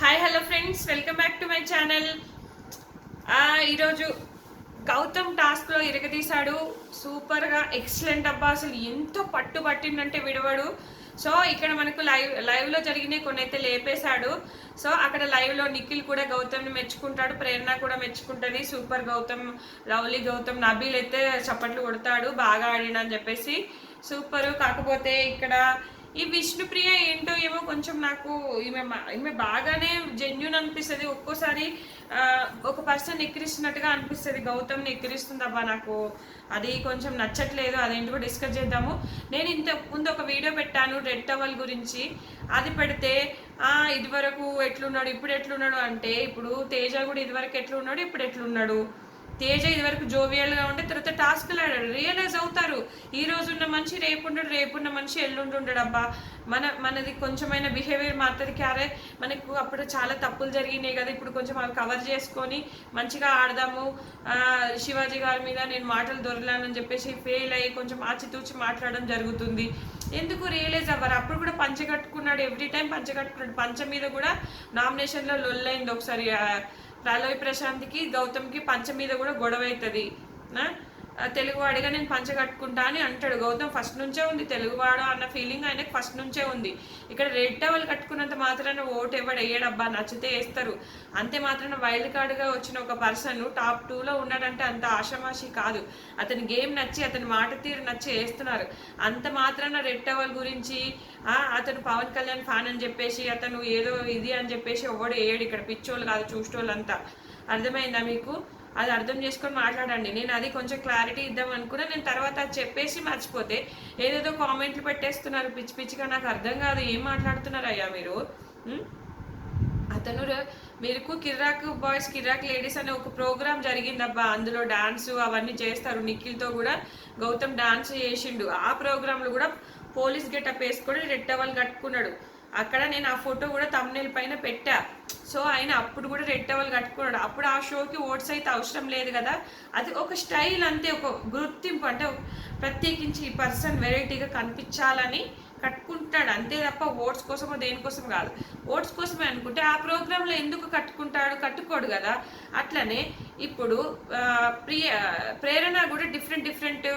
Hi hello friends, welcome back to my channel. ఈరోజు గౌతమ్ టాస్క్లో ఇరగదీశాడు. సూపర్గా ఎక్సలెంట్ అబ్బా, అసలు ఎంతో పట్టిందంటే విడవడు. సో ఇక్కడ మనకు లైవ్లో జరిగినాయి కొన్ని అయితే లేపేశాడు. సో అక్కడ లైవ్లో నిఖిల్ కూడా గౌతమ్ని మెచ్చుకుంటాడు, ప్రేరణ కూడా మెచ్చుకుంటుంది. సూపర్ గౌతమ్, లవ్లీ గౌతమ్, నబీల్ అయితే చప్పట్లు కొడతాడు బాగా ఆడినని చెప్పేసి. సూపరు. కాకపోతే ఇక్కడ ఈ విష్ణుప్రియ ఏంటో ఏమో కొంచెం నాకు ఈమె బాగానే జెన్యున్ అనిపిస్తుంది. ఒక్కోసారి ఒక పర్సన్ ఎక్కిరిస్తున్నట్టుగా అనిపిస్తుంది. గౌతమ్ని ఎక్కిరిస్తుంది అబ్బా, నాకు అది కొంచెం నచ్చట్లేదు. అదేంటో డిస్కస్ చేద్దాము. నేను ఇంత ముందు ఒక వీడియో పెట్టాను రెడ్ టవల్ గురించి. అది పెడితే ఇదివరకు ఎట్లున్నాడు ఇప్పుడు ఎట్లున్నాడు అంటే, ఇప్పుడు తేజ కూడా ఇదివరకు ఎట్లున్నాడు ఇప్పుడు ఎట్లున్నాడు. తేజ ఇదివరకు జోవియల్గా ఉంటే తర్వాత టాస్క్లు ఆడాడు. రియలైజ్ అవుతారు, ఈ రోజు ఉన్న మనిషి రేపున్న మనిషి ఎల్లుండి ఉండడు అబ్బా. మనది కొంచెమైన బిహేవియర్ మారుతుంది. క్యారే మనకు అప్పుడు చాలా తప్పులు జరిగినాయి కదా, ఇప్పుడు కొంచెం అవి కవర్ చేసుకొని మంచిగా ఆడదాము. శివాజీ గారి మీద నేను మాటలు దొరలానని చెప్పేసి ఫెయిల్ అయ్యి కొంచెం ఆచితూచి మాట్లాడడం జరుగుతుంది. ఎందుకు రియలైజ్ అవ్వరు? అప్పుడు కూడా పంచగట్టుకున్నాడు, ఎవ్రీ టైం పంచగట్టుకున్నాడు. పంచ మీద కూడా నామినేషన్లో లొల్లైంది ఒకసారి. ప్రళయ్ ప్రశాంత్కి గౌతమ్కి పంచ మీద కూడా గొడవ అవుతుంది. తెలుగువాడిగా నేను పంచ కట్టుకుంటా అని అంటాడు. గౌతమ్ ఫస్ట్ నుంచే ఉంది తెలుగువాడు అన్న ఫీలింగ్ ఆయనకు ఫస్ట్ నుంచే ఉంది. ఇక్కడ రెడ్ టవల్ కట్టుకున్నంత మాత్రాన ఓటు ఎవడు వేయడబ్బా, నచ్చితే వేస్తారు అంతే. మాత్రాన వైల్డ్ కార్డ్గా వచ్చిన ఒక పర్సన్ టాప్ 2లో ఉన్నాడంటే అంత ఆషమాషి కాదు. అతని గేమ్ నచ్చి, అతని మాట తీరు నచ్చి వేస్తున్నారు. అంత మాత్రాన రెడ్ టవల్ గురించి అతను పవన్ కళ్యాణ్ ఫ్యాన్ అని చెప్పేసి అతను ఏదో ఇది అని చెప్పేసి ఎవడు వేయడు. ఇక్కడ పిచ్చోళ్ళు కాదు, చూసేటోళ్ళంతా. అర్థమైందా మీకు? అది అర్థం చేసుకొని మాట్లాడండి. నేను అది కొంచెం క్లారిటీ ఇద్దాం అనుకున్నా. నేను తర్వాత అది చెప్పేసి మర్చిపోతే ఏదేదో కామెంట్లు పెట్టేస్తున్నారు పిచ్చి పిచ్చిగా. నాకు అర్థం కాదు, ఏం మాట్లాడుతున్నారు అయ్యా మీరు. అతను మీకు కిర్రాక్ బాయ్స్ కిర్రాక్ లేడీస్ అనే ఒక ప్రోగ్రామ్ జరిగిందబ్బా. అందులో డాన్స్ అవన్నీ చేస్తారు. నిఖిల్తో కూడా గౌతమ్ డాన్స్ చేసిండు. ఆ ప్రోగ్రాంలో కూడా పోలీస్ గెటప్ వేసుకొని రెడ్ టవల్ కట్టుకున్నాడు. అక్కడ నేను ఆ ఫోటో కూడా తమ్నెయిల్ పైన పెట్టా. సో ఆయన అప్పుడు కూడా రెడ్ టవల్ కట్టుకున్నాడు. అప్పుడు ఆ షోకి ఓట్స్ అయితే అవసరం లేదు కదా, అది ఒక స్టైల్ అంతే, ఒక గుర్తింపు. అంటే ప్రత్యేకించి ఈ పర్సన్ వెరైటీగా కనిపించాలని కట్టుకుంటాడు అంతే తప్ప ఓట్స్ కోసమో దేనికోసం కాదు. ఓట్స్ కోసమే అనుకుంటే ఆ ప్రోగ్రాంలో ఎందుకు కట్టుకోడు కదా. అట్లనే ఇప్పుడు ప్రేరణ కూడా డిఫరెంట్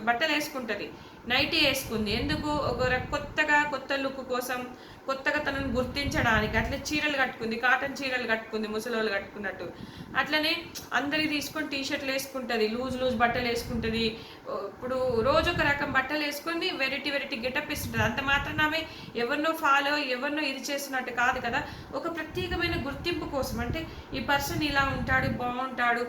బట్టలు వేసుకుంటుంది. నైటీ వేసుకుంది ఎందుకు? ఒక కొత్త లుక్ కోసం, కొత్తగా తనను గుర్తించడానికి. అట్లా చీరలు కట్టుకుంది, కాటన్ చీరలు కట్టుకుంది ముసలోళ్ళు కట్టుకున్నట్టు. అట్లనే అందరికి తీసుకొని టీషర్ట్లు వేసుకుంటుంది, లూజ్ బట్టలు వేసుకుంటుంది. ఇప్పుడు రోజు ఒక రకం బట్టలు వేసుకొని వెరైటీ గెటప్ ఇస్తుంటుంది. అంత మాత్రం ఆమె ఎవరినో ఎవరినో ఇది చేస్తున్నట్టు కాదు కదా. ఒక ప్రత్యేకమైన గుర్తింపు కోసం, అంటే ఈ పర్సన్ ఇలా ఉంటాడు, బాగుంటాడు,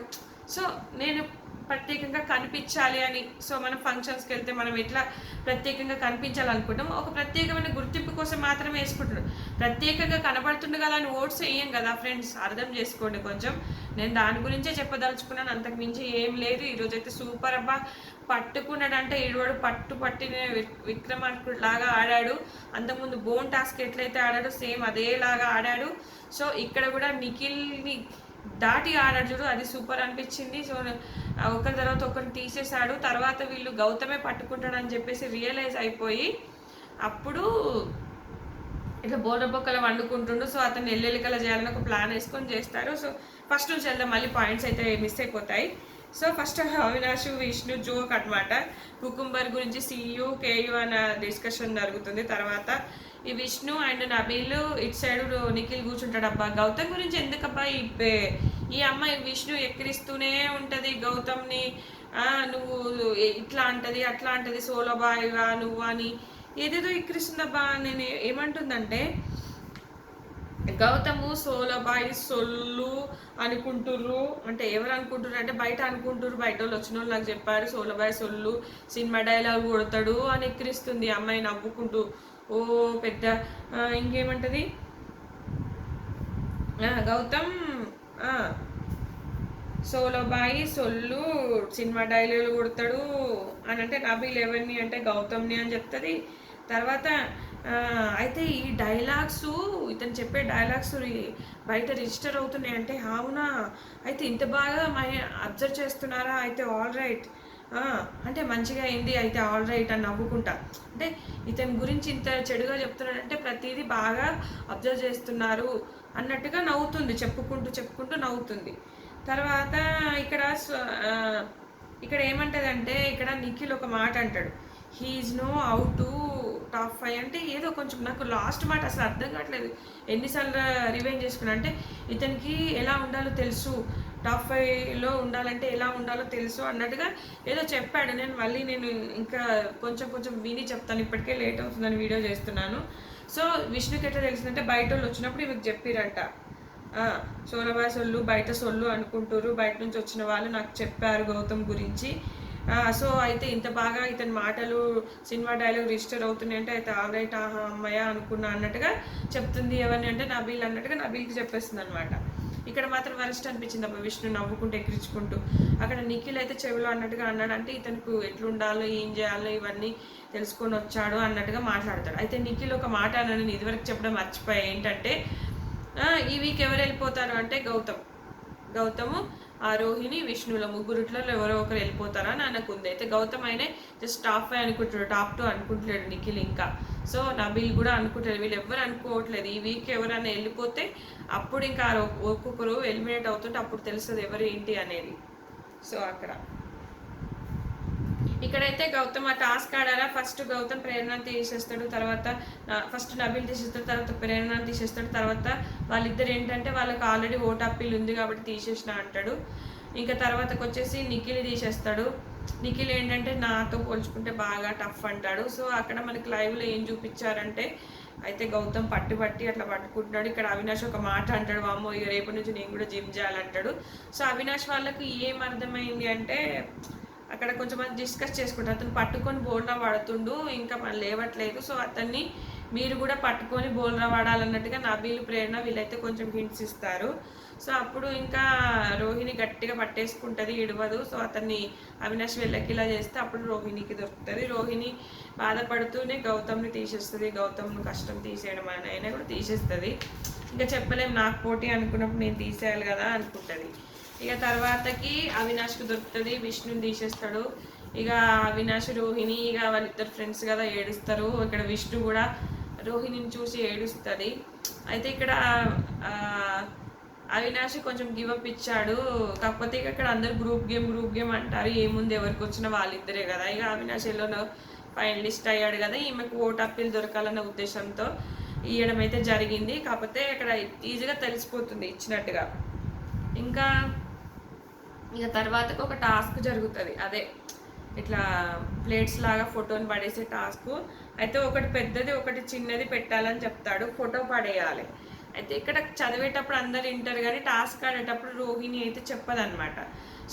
సో నేను ప్రత్యేకంగా కనిపించాలి అని. సో మనం ఫంక్షన్స్కి వెళ్తే మనం ఎట్లా ప్రత్యేకంగా కనిపించాలనుకుంటాం, ఒక ప్రత్యేకమైన గుర్తింపు కోసం మాత్రమే వేసుకుంటున్నాం. ప్రత్యేకంగా కనబడుతుంది కదా అని ఓట్స్ వేయం కదా ఫ్రెండ్స్, అర్థం చేసుకోండి కొంచెం. నేను దాని గురించే చెప్పదలుచుకున్నాను, అంతకు మించి ఏం లేదు. ఈరోజైతే సూపర్ అబ్బా, పట్టుకున్నాడంటే ఇడువాడు పట్టిన విక్రమార్కుడు లాగా ఆడాడు. అంతకుముందు బోన్ టాస్క్ ఎట్లయితే ఆడాడో సేమ్ అదేలాగా ఆడాడు. సో ఇక్కడ కూడా నిఖిల్ని దాటి ఆడాడు చూడు, అది సూపర్ అనిపించింది. సో ఒకరి తర్వాత ఒకరిని తీసేశాడు. తర్వాత వీళ్ళు గౌతమే పట్టుకుంటాడని చెప్పేసి రియలైజ్ అయిపోయి అప్పుడు ఇట్లా బోర్డబొక్కలు వండుకుంటుండు. సో అతను ఎల్లెలికలా చేయాలని ఒక ప్లాన్ వేసుకొని చేస్తారు. సో ఫస్ట్ నుంచి వెళ్దాం, మళ్ళీ పాయింట్స్ అయితే మిస్ అయిపోతాయి. So first Avinash, Vishnu, joke అనమాట. కుకుంబర్ గురించి సియు కేయు అనే డిస్కషన్ జరుగుతుంది. తర్వాత ఈ విష్ణు అండ్ నబీల్ ఇటు సైడ్ నిఖిల్ కూర్చుంటాడు. అబ్బా గౌతమ్ గురించి ఎందుకబ్బా ఈ అమ్మాయి విష్ణు ఎక్కిరిస్తూనే ఉంటుంది గౌతమ్ని. నువ్వు ఇట్లా అంటది అట్లా అంటది, సోలో బాయ్గా నువ్వు అని ఏదేదో ఎక్కిరిస్తుందబ్బా. నేను ఏమంటుందంటే, గౌతము సోలో బాయ్ సొల్లు అనుకుంటుర్రు. అంటే ఎవరు అనుకుంటుర్రు అంటే బయట అనుకుంటుర్రు, బయట వాళ్ళు వచ్చిన వాళ్ళు నాకు చెప్పారు సోలో బాయ్ సొల్లు, సినిమా డైలాగ్ కొడతాడు అని ఎక్కిరిస్తుంది అమ్మాయి నవ్వుకుంటూ. ఓ పెద్ద ఇంకేమంటది గౌతమ్ సోలో బాయ్ సొల్లు, సినిమా డైలాగులు కొడతాడు అని అంటే నబీల్ ఎవరిని అంటే గౌతమ్ని అని చెప్తుంది. తర్వాత అయితే ఈ డైలాగ్స్, ఇతను చెప్పే డైలాగ్స్ బయట రిజిస్టర్ అవుతున్నాయి అంటే అవునా, అయితే ఇంత బాగా అబ్జర్వ్ చేస్తున్నారా, అయితే ఆల్ రైట్ అంటే మంచిగా అయింది అయితే ఆల్ రైట్ అని నవ్వుకుంటా. అంటే ఇతని గురించి ఇంత చెడుగా చెప్తున్నాడంటే ప్రతిదీ బాగా అబ్జర్వ్ చేస్తున్నారు అన్నట్టుగా నవ్వుతుంది, చెప్పుకుంటూ చెప్పుకుంటూ నవ్వుతుంది. తర్వాత ఇక్కడ ఇక్కడ ఏమంటదంటే ఇక్కడ నిఖిల్ ఒక మాట అంటాడు, he is know how to top 5 అంటే ఏదో కొంచెం నాకు లాస్ట్ మాట అసలు అర్థం కావట్లేదు. ఎన్నిసార్లు రివైండ్ చేసుకున్నా అంటే ఇతనికి ఎలా ఉండాలో తెలుసు, టాప్ 5లో ఉండాలంటే ఎలా ఉండాలో తెలుసు అన్నట్టుగా ఏదో చెప్పాడు. నేను ఇంకా కొంచెం కొంచెం విని చెప్తాను, ఇప్పటికే లేట్ అవుతుందని వీడియో చేస్తున్నాను. సో విష్ణుకి ఎట్లా తెలిసిందంటే బయట వాళ్ళు వచ్చినప్పుడు ఇవి చెప్పిరంట, సోలబాయ్ సొల్లు బయట సొల్లు అనుకుంటారు, బయట నుంచి వచ్చిన వాళ్ళు నాకు చెప్పారు గౌతమ్ గురించి. సో అయితే ఇంత బాగా ఇతని మాటలు సినిమా డైలాగ్ రిజిస్టర్ అవుతున్నాయి అంటే అయితే ఆల్రైట్ ఆహా అమ్మాయ అనుకున్నా అన్నట్టుగా చెప్తుంది. ఎవరిని అంటే నబీల్ అన్నట్టుగా నబీల్కి చెప్పేస్తుంది అనమాట. ఇక్కడ మాత్రం వరస్ట్ అనిపించింది అబ్బా విష్ణు నవ్వుకుంటూ ఎక్కిరించుకుంటూ. అక్కడ నిఖిల్ అయితే చెవిలో అన్నట్టుగా అన్నాడు, అంటే ఇతనికి ఎట్లుండాలో ఏం చేయాలో ఇవన్నీ తెలుసుకొని వచ్చాడు అన్నట్టుగా మాట్లాడతాడు. అయితే నిఖిల్ ఒక మాట అన్నాడు, నేను ఇదివరకు చెప్పడం మర్చిపోయా, ఏంటంటే ఈ వీక్ ఎవరు వెళ్ళిపోతారు అంటే గౌతము రోహిణి విష్ణుల ముగ్గురుట్లో ఎవరో ఒకరు వెళ్ళిపోతారా అని అనుకుంది. అయితే గౌతమ్ అయినే జస్ట్ టాప్ 5 అనుకుంటాడు, టాప్ 2 అనుకుంటలేడు నిఖిల్ ఇంకా. సో నబీల్ కూడా అనుకుంటాడు, వీళ్ళు ఎవరు అనుకోవట్లేదు, ఈ వీక్ ఎవరైనా వెళ్ళిపోతే అప్పుడు ఇంకా ఒక్కొక్కరు ఎలిమినేట్ అవుతుంటే అప్పుడు తెలుస్తుంది ఎవరు ఏంటి అనేది. సో అక్కడ ఇక్కడైతే గౌతమ్ ఆ టాస్క్ ఆడారా, ఫస్ట్ గౌతమ్ ప్రేరణను తీసేస్తాడు, తర్వాత ఫస్ట్ నబీల్ తీసేస్తాడు, తర్వాత ప్రేరణను తీసేస్తాడు, తర్వాత వాళ్ళిద్దరు ఏంటంటే వాళ్ళకి ఆల్రెడీ ఓట్ అప్పీల్ ఉంది కాబట్టి తీసేసిన అంటాడు. ఇంకా తర్వాతకు వచ్చేసి నిఖిల్ తీసేస్తాడు. నిఖిల్ ఏంటంటే నాతో పోల్చుకుంటే బాగా టఫ్ అంటాడు. సో అక్కడ మనకి లైవ్లో ఏం చూపించారంటే అయితే గౌతమ్ పట్టి అట్లా పట్టుకుంటున్నాడు. ఇక్కడ అవినాష్ ఒక మాట అంటాడు, వామ్మో ఇక రేపటి నుంచి నేను కూడా జిమ్ చేయాలంటాడు. సో అవినాష్ వాళ్ళకి ఏం అర్థమైంది అంటే అక్కడ కొంచెం మంది డిస్కస్ చేసుకుంటారు, అతను పట్టుకొని బోల్రా పడుతుండు ఇంకా మనం లేవట్లేదు, సో అతన్ని మీరు కూడా పట్టుకొని బోల్రా పడాలన్నట్టుగా నబీల్ ప్రేరణ వీళ్ళైతే కొంచెం హింట్స్ ఇస్తారు. సో అప్పుడు ఇంకా రోహిణి గట్టిగా పట్టేసుకుంటుంది, ఇడవదు. సో అతన్ని అవినాష్ వెళ్ళకిలా చేస్తే అప్పుడు రోహిణికి దొరుకుతుంది. రోహిణి బాధపడుతూనే గౌతమ్ని తీసేస్తుంది, గౌతమ్ను కష్టం తీసేయడం అని అయినా కూడా తీసేస్తుంది. ఇంకా చెప్పలేం, నాకు పోటీ అనుకున్నప్పుడు నేను తీసేయాలి కదా అనుకుంటుంది. ఇక తర్వాతకి అవినాష్కి దొరుకుతుంది, విష్ణుని తీసేస్తాడు. ఇక అవినాష్ రోహిణి ఇక వాళ్ళిద్దరు ఫ్రెండ్స్ కదా ఏడుస్తారు. ఇక్కడ విష్ణు కూడా రోహిణిని చూసి ఏడుస్తుంది. అయితే ఇక్కడ అవినాష్ కొంచెం గివప్ ఇచ్చాడు, కాకపోతే ఇక ఇక్కడ అందరు గ్రూప్ గేమ్ అంటారు, ఏముంది ఎవరికి వచ్చినా వాళ్ళిద్దరే కదా. ఇక అవినాష్ ఎల్లోనో ఫైనలిస్ట్ అయ్యాడు కదా, ఈమెకు ఓట్ అప్పీల్ దొరకాలన్న ఉద్దేశంతో ఇవ్వడం అయితే జరిగింది. కాకపోతే ఇక్కడ ఈజీగా తెలిసిపోతుంది ఇచ్చినట్టుగా. ఇంకా ఇక తర్వాతకు ఒక టాస్క్ జరుగుతుంది, అదే ఇట్లా ప్లేట్స్ లాగా ఫోటోని పడేసే టాస్క్. అయితే ఒకటి పెద్దది ఒకటి చిన్నది పెట్టాలని చెప్తాడు, ఫోటో పడేయాలి. అయితే ఇక్కడ చదివేటప్పుడు అందరు వింటారు కానీ టాస్క్ ఆడేటప్పుడు రోహిణి అయితే చెప్పదన్నమాట.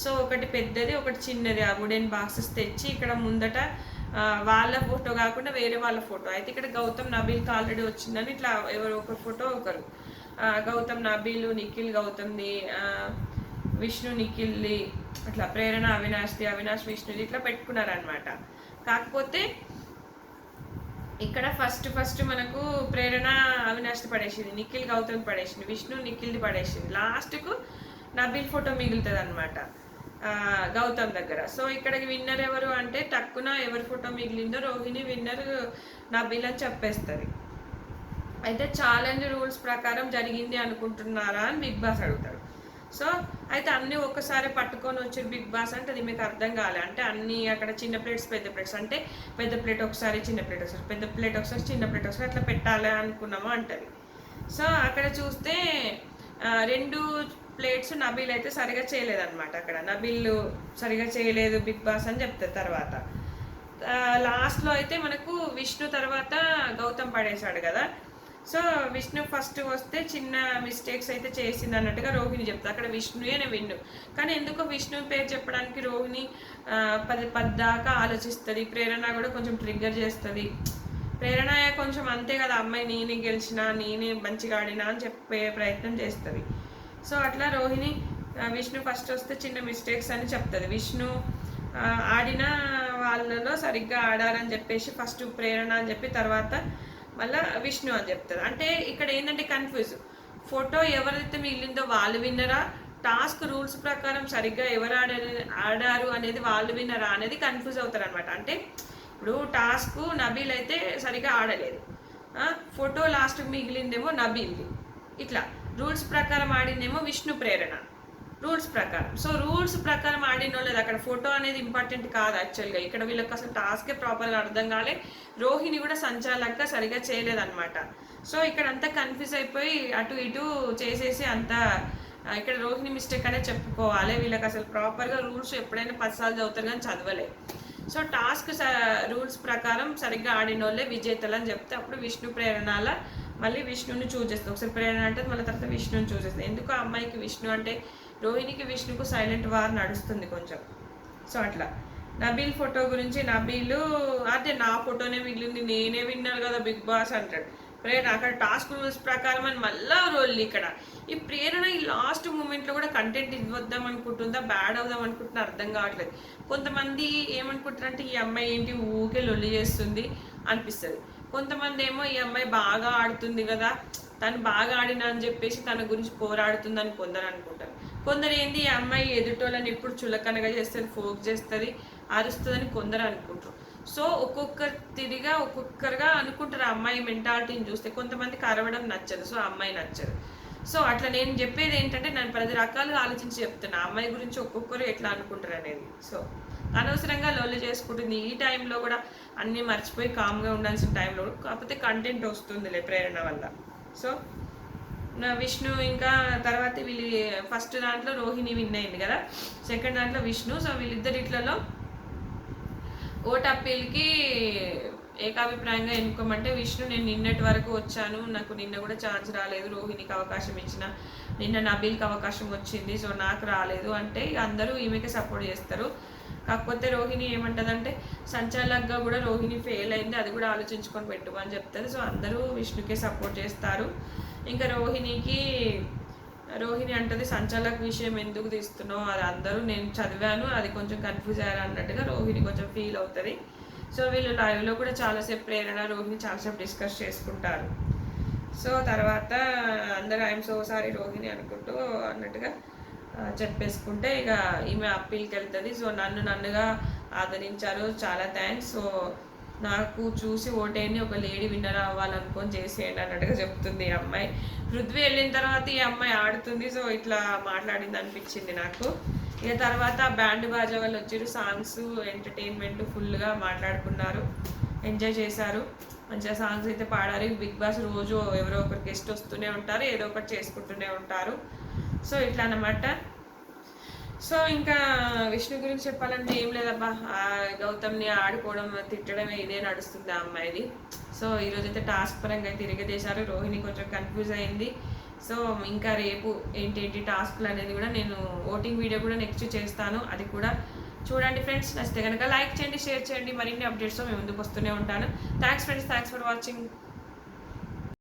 సో ఒకటి పెద్దది ఒకటి చిన్నది ఆ వుడెన్ బాక్సెస్ తెచ్చి ఇక్కడ ముందట వాళ్ళ ఫోటో కాకుండా వేరే వాళ్ళ ఫోటో. అయితే ఇక్కడ గౌతమ్ నబీల్కి ఆల్రెడీ వచ్చిందని ఇట్లా ఎవరు ఒకరి ఫోటో ఒకరు, గౌతమ్ నబీల్, నిఖిల్ గౌతమ్ది, విష్ణు నిఖిల్ది, అట్లా ప్రేరణ అవినాష్ది, అవినాష్ విష్ణుది ఇట్లా పెట్టుకున్నారనమాట. కాకపోతే ఇక్కడ ఫస్ట్ మనకు ప్రేరణ అవినాష్ది పడేసింది, నిఖిల్ గౌతమ్ పడేసింది, విష్ణు నిఖిల్ది పడేసింది. లాస్ట్కు నబీల్ ఫోటో మిగులుతుంది అనమాట గౌతమ్ దగ్గర. సో ఇక్కడికి విన్నర్ ఎవరు అంటే టక్కున ఎవరి ఫోటో మిగిలిందో రోహిణి విన్నర్ నబీల్ అని చెప్పేస్తుంది. అయితే ఛాలెంజ్ రూల్స్ ప్రకారం జరిగింది అనుకుంటున్నారా అని బిగ్ బాస్ అడుగుతాడు. సో అయితే అన్నీ ఒక్కసారి పట్టుకొని వచ్చారు బిగ్ బాస్ అంటే అది మీకు అర్థం కాలే అంటే అన్నీ అక్కడ చిన్న ప్లేట్స్ పెద్ద ప్లేట్స్ అంటే పెద్ద ప్లేట్ ఒకసారి చిన్న ప్లేట్ ఒకసారి పెద్ద ప్లేట్ ఒకసారి చిన్న ప్లేట్ ఒకసారి అట్లా పెట్టాలి అనుకున్నాము అంటది. సో అక్కడ చూస్తే 2 ప్లేట్స్ నబీల్ అయితే సరిగా చేయలేదన్నమాట. అక్కడ నబీల్ సరిగా చేయలేదు బిగ్ బాస్ అని చెప్తారు. తర్వాత లాస్ట్లో అయితే మనకు విష్ణు తర్వాత గౌతమ్ పడేశాడు కదా. సో విష్ణు ఫస్ట్ వస్తే చిన్న మిస్టేక్స్ అయితే చేసింది అన్నట్టుగా రోహిణి చెప్తా, అక్కడ విష్ణుయే విన్ను. కానీ ఎందుకో విష్ణు పేరు చెప్పడానికి రోహిణి 10 దాకా ఆలోచిస్తుంది. ప్రేరణ కూడా కొంచెం ట్రిగ్గర్ చేస్తుంది. ప్రేరణ కొంచెం అంతే కదా, అమ్మాయి నేనే గెలిచినా నేనే మంచిగా ఆడినా అని చెప్పే ప్రయత్నం చేస్తుంది. సో అట్లా రోహిణి విష్ణు ఫస్ట్ వస్తే చిన్న మిస్టేక్స్ అని చెప్తుంది. విష్ణు ఆడిన వాళ్ళలో సరిగ్గా ఆడారని చెప్పేసి ఫస్ట్ ప్రేరణ అని చెప్పి తర్వాత మళ్ళీ విష్ణు అని చెప్తుంది. అంటే ఇక్కడ ఏంటంటే కన్ఫ్యూజ్, ఫోటో ఎవరైతే మిగిలిందో వాళ్ళు విన్నరా, టాస్క్ రూల్స్ ప్రకారం సరిగ్గా ఎవరు ఆడారు అనేది వాళ్ళు విన్నరా అనేది కన్ఫ్యూజ్ అవుతారు అనమాట. అంటే ఇప్పుడు టాస్క్ నబీల్ అయితే సరిగ్గా ఆడలేదు, ఫోటో లాస్ట్ మిగిలిందేమో నబీల్ది. ఇట్లా రూల్స్ ప్రకారం ఆడిందేమో విష్ణు ప్రేరణ రూల్స్ ప్రకారం. సో రూల్స్ ప్రకారం ఆడినో లేదు, అక్కడ ఫోటో అనేది ఇంపార్టెంట్ కాదు యాక్చువల్గా. ఇక్కడ వీళ్ళకి అసలు టాస్కే ప్రాపర్గా అర్థం కాలే, రోహిణి కూడా సంచాలక సరిగా చేయలేదన్నమాట. సో ఇక్కడ అంతా కన్ఫ్యూజ్ అయిపోయి అటు ఇటు చేసేసి అంతా ఇక్కడ రోహిణి మిస్టేక్ అనే చెప్పుకోవాలి. వీళ్ళకి అసలు ప్రాపర్గా రూల్స్ ఎప్పుడైనా 10 సార్లు చదువుతారు కానీ చదవలే. సో టాస్క్ రూల్స్ ప్రకారం సరిగ్గా ఆడిన వాళ్ళే విజేతలు అని చెప్తే అప్పుడు విష్ణు ప్రేరణల మళ్ళీ విష్ణుని చూస్ చేస్తుంది. ఒకసారి ప్రేరణ అంటే మళ్ళీ తర్వాత విష్ణుని చూస్ చేస్తుంది. ఎందుకు ఆ అమ్మాయికి విష్ణు అంటే రోహిణికి విష్ణుకు సైలెంట్ వార్ నడుస్తుంది కొంచెం. సో అట్లా నబీల్ ఫోటో గురించి నబీలు అంటే నా ఫోటోనే మిగిలింది, నేనే విన్నారు కదా బిగ్ బాస్ అంటాడు. ప్రేరణ అక్కడ టాస్క్ రూల్స్ ప్రకారం అని మళ్ళా రోల్. ఇక్కడ ఈ ప్రేరణ ఈ లాస్ట్ మూమెంట్లో కూడా కంటెంట్ ఇవ్వద్దాం అనుకుంటుందా, బ్యాడ్ అవుదాం అనుకుంటున్నా అర్థం కావట్లేదు. కొంతమంది ఏమనుకుంటారంటే ఈ అమ్మాయి ఏంటి ఊకే లొల్లి చేస్తుంది అనిపిస్తుంది. కొంతమంది ఏమో ఈ అమ్మాయి బాగా ఆడుతుంది కదా, తను బాగా ఆడినా అని చెప్పేసి తన గురించి పోరాడుతుందని కొందరు అనుకుంటారు. కొందరు ఏంటి ఈ అమ్మాయి ఎదుటోళ్ళని ఎప్పుడు చులకనగా చేస్తుంది, ఫోక్ చేస్తుంది, అరుస్తుందని కొందరు అనుకుంటారు. సో ఒక్కొక్కరుగా అనుకుంటారు ఆ అమ్మాయి మెంటాలిటీని చూస్తే. కొంతమందికి అరవడం నచ్చదు, సో అమ్మాయి నచ్చదు. సో అట్లా నేను చెప్పేది ఏంటంటే నేను 10 రకాలుగా ఆలోచించి చెప్తున్నా అమ్మాయి గురించి ఒక్కొక్కరు ఎట్లా అనుకుంటారు అనేది. సో అనవసరంగా లొల్లి చేసుకుంటుంది ఈ టైంలో కూడా, అన్నీ మర్చిపోయి కామ్గా ఉండాల్సిన టైంలో. కాకపోతే కంటెంట్ వస్తుందిలే ప్రేరణ వల్ల. సో నా విష్ణు ఇంకా తర్వాత వీళ్ళు ఫస్ట్ దాంట్లో రోహిణి విన్ అయింది కదా, సెకండ్ దాంట్లో విష్ణు. సో వీళ్ళిద్దరిట్లలో ఓట్ అప్పీల్కి ఏకాభిప్రాయంగా ఎన్నుకోమంటే విష్ణు నేను నిన్నటి వరకు వచ్చాను, నాకు నిన్న కూడా ఛాన్స్ రాలేదు, రోహిణికి అవకాశం ఇచ్చిన, నిన్న నబీల్కి అవకాశం వచ్చింది, సో నాకు రాలేదు అంటే అందరూ ఈమెకే సపోర్ట్ చేస్తారు. కాకపోతే రోహిణి ఏమంటదంటే సంచాలకుగా కూడా రోహిణి ఫెయిల్ అయింది, అది కూడా ఆలోచించుకొని పెట్టు అని చెప్తుంది. సో అందరూ విష్ణుకే సపోర్ట్ చేస్తారు. ఇంకా రోహిణి అంటది సంచాలక విషయం ఎందుకు తీస్తున్నావు, అది అందరూ నేను చదివాను, అది కొంచెం కన్ఫ్యూజ్ అయ్యారు అన్నట్టుగా రోహిణి కొంచెం ఫీల్ అవుతుంది. సో వీళ్ళు లైవ్లో కూడా చాలాసేపు ప్రేరణ రోహిణి చాలాసేపు డిస్కస్ చేసుకుంటారు. సో తర్వాత అందరూ ఐఎమ్ సో సారీ రోహిణి అనుకుంటూ అన్నట్టుగా చెప్పేసుకుంటే ఇక ఈమె అప్పీల్కి వెళ్తుంది. సో నన్నుగా ఆదరించారు, చాలా థ్యాంక్స్. సో నాకు చూసి ఓటేయండి, ఒక లేడీ విన్నర్ అవ్వాలనుకొని చేసేయండి అన్నట్టుగా చెప్తుంది ఈ అమ్మాయి. పృథ్వీ వెళ్ళిన తర్వాత ఈ అమ్మాయి ఆడుతుంది. సో ఇట్లా మాట్లాడింది అనిపించింది నాకు. ఇక తర్వాత బ్యాండ్ బాజా వాళ్ళు వచ్చారు, సాంగ్స్ ఎంటర్టైన్మెంట్ ఫుల్గా మాట్లాడుకున్నారు, ఎంజాయ్ చేశారు, మంచిగా సాంగ్స్ అయితే పాడారు. బిగ్ బాస్ రోజు ఎవరో ఒకరు గెస్ట్ వస్తూనే ఉంటారు, ఏదో ఒకటి చేసుకుంటూనే ఉంటారు. సో ఇట్లా అన్నమాట. సో ఇంకా విష్ణు గురించి చెప్పాలంటే ఏం లేదబ్బా, గౌతమ్ని ఆడుకోవడం తిట్టడం ఇదే నడుస్తుంది ఆ అమ్మాయిది. సో ఈరోజు అయితే టాస్క్ పరంగా అయితే తిరగదేశారు. రోహిణి కొంచెం కన్ఫ్యూజ్ అయింది. సో ఇంకా రేపు ఏంటేంటి టాస్క్లు అనేది కూడా నేను ఓటింగ్ వీడియో కూడా నెక్స్ట్ చేస్తాను, అది కూడా చూడండి ఫ్రెండ్స్. నచ్చితే కనుక లైక్ చేయండి, షేర్ చేయండి. మరిన్ని అప్డేట్స్తో మేము ముందుకు వస్తూనే ఉంటాను. Thanks friends, thanks for watching.